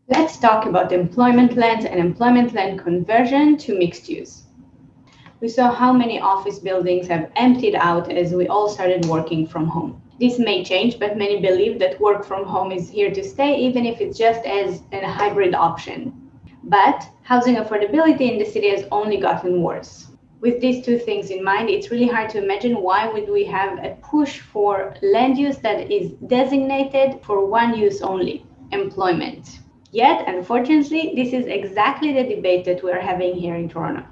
Let's talk about employment lands and employment land conversion to mixed use. We saw how many office buildings have emptied out as we all started working from home. This may change, but many believe that work from home is here to stay, even if it's just as a hybrid option. But housing affordability in the city has only gotten worse. With these two things in mind, it's really hard to imagine why would we have a push for land use that is designated for one use only, employment. Yet, unfortunately, this is exactly the debate that we're having here in Toronto.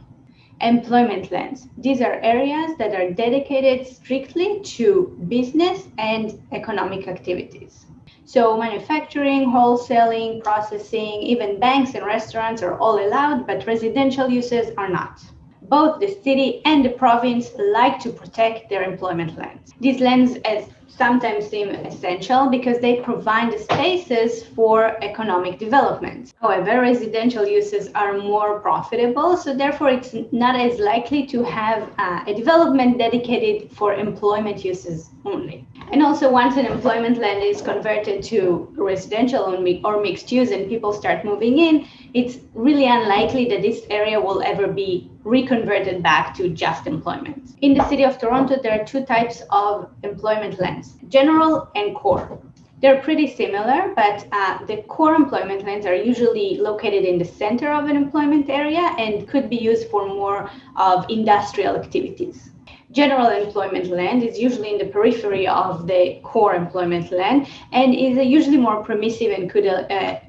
Employment lands. These are areas that are dedicated strictly to business and economic activities. So manufacturing, wholesaling, processing, even banks and restaurants are all allowed, but residential uses are not. Both the city and the province like to protect their employment lands. These lands sometimes seem essential because they provide the spaces for economic development. However, residential uses are more profitable, so therefore it's not as likely to have a development dedicated for employment uses only. And also, once an employment land is converted to residential or mixed use and people start moving in, it's really unlikely that this area will ever be reconverted back to just employment. In the city of Toronto, there are two types of employment lands, general and core. They're pretty similar, but the core employment lands are usually located in the center of an employment area and could be used for more of industrial activities. General employment land is usually in the periphery of the core employment land and is usually more permissive and could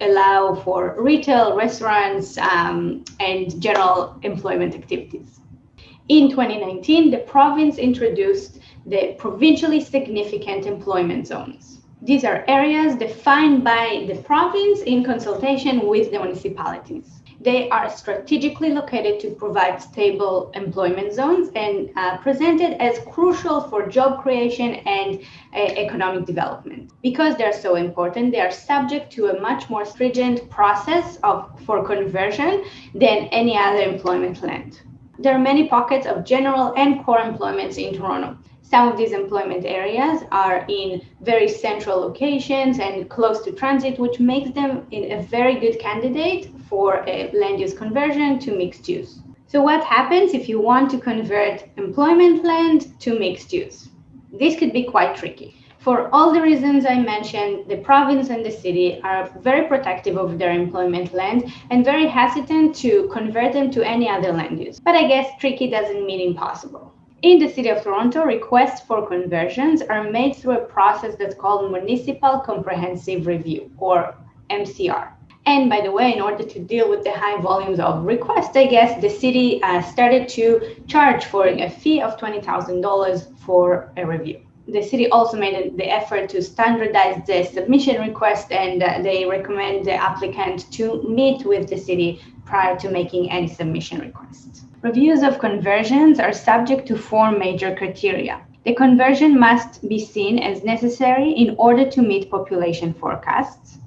allow for retail, restaurants, and general employment activities. In 2019, the province introduced the provincially significant employment zones. These are areas defined by the province in consultation with the municipalities. They are strategically located to provide stable employment zones and presented as crucial for job creation and economic development. Because they're so important, they are subject to a much more stringent process for conversion than any other employment land. There are many pockets of general and core employments in Toronto. Some of these employment areas are in very central locations and close to transit, which makes them a very good candidate for a land use conversion to mixed use. So what happens if you want to convert employment land to mixed use? This could be quite tricky. For all the reasons I mentioned, the province and the city are very protective of their employment land and very hesitant to convert them to any other land use. But I guess tricky doesn't mean impossible. In the city of Toronto, requests for conversions are made through a process that's called Municipal Comprehensive Review, or MCR. And by the way, in order to deal with the high volumes of requests, I guess the city started to charge for a fee of $20,000 for a review. The city also made the effort to standardize the submission request, and they recommend the applicant to meet with the city prior to making any submission request. Reviews of conversions are subject to four major criteria. The conversion must be seen as necessary in order to meet population forecasts.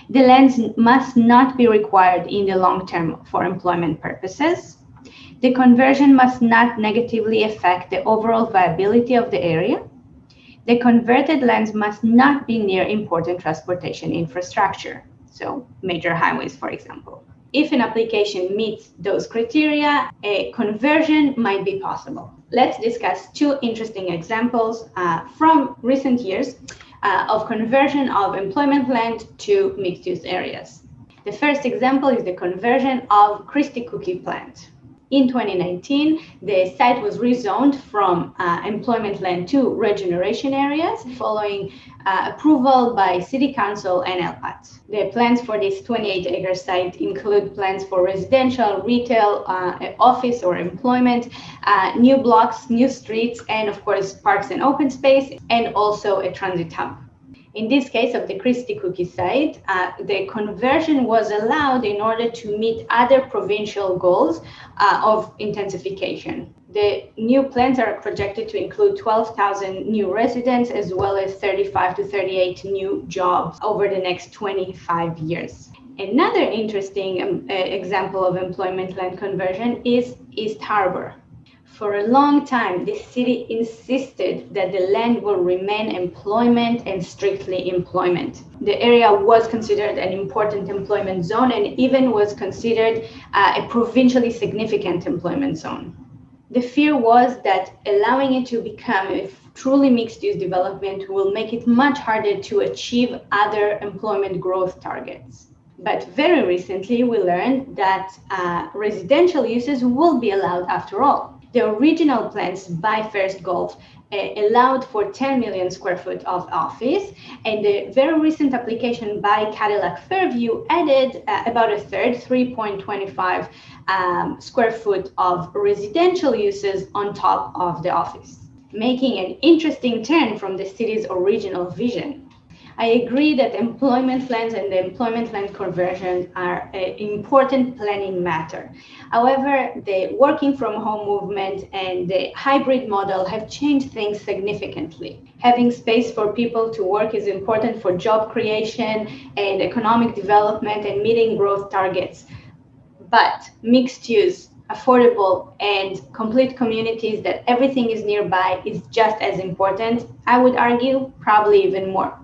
The lands must not be required in the long term for employment purposes. The conversion must not negatively affect the overall viability of the area. The converted lands must not be near important transportation infrastructure, so major highways, for example. If an application meets those criteria, a conversion might be possible. Let's discuss two interesting examples from recent years of conversion of employment land to mixed-use areas. The first example is the conversion of Christie Cookie plant. In 2019, the site was rezoned from employment land to regeneration areas following approval by City Council and LPAT. The plans for this 28-acre site include plans for residential, retail, office or employment, new blocks, new streets, and of course parks and open space, and also a transit hub. In this case of the Christie Cookie site, the conversion was allowed in order to meet other provincial goals of intensification. The new plans are projected to include 12,000 new residents as well as 35 to 38 new jobs over the next 25 years. Another interesting example of employment land conversion is East Harbour. For a long time, the city insisted that the land will remain employment and strictly employment. The area was considered an important employment zone and even was considered a provincially significant employment zone. The fear was that allowing it to become a truly mixed-use development will make it much harder to achieve other employment growth targets. But very recently, we learned that residential uses will be allowed after all. The original plans by First Gulf allowed for 10 million square foot of office, and the very recent application by Cadillac Fairview added about a third, 3.25 square foot of residential uses on top of the office, making an interesting turn from the city's original vision. I agree that employment plans and the employment land conversion are an important planning matter. However, the working from home movement and the hybrid model have changed things significantly. Having space for people to work is important for job creation and economic development and meeting growth targets. But mixed use, affordable, and complete communities that everything is nearby is just as important. I would argue, probably even more.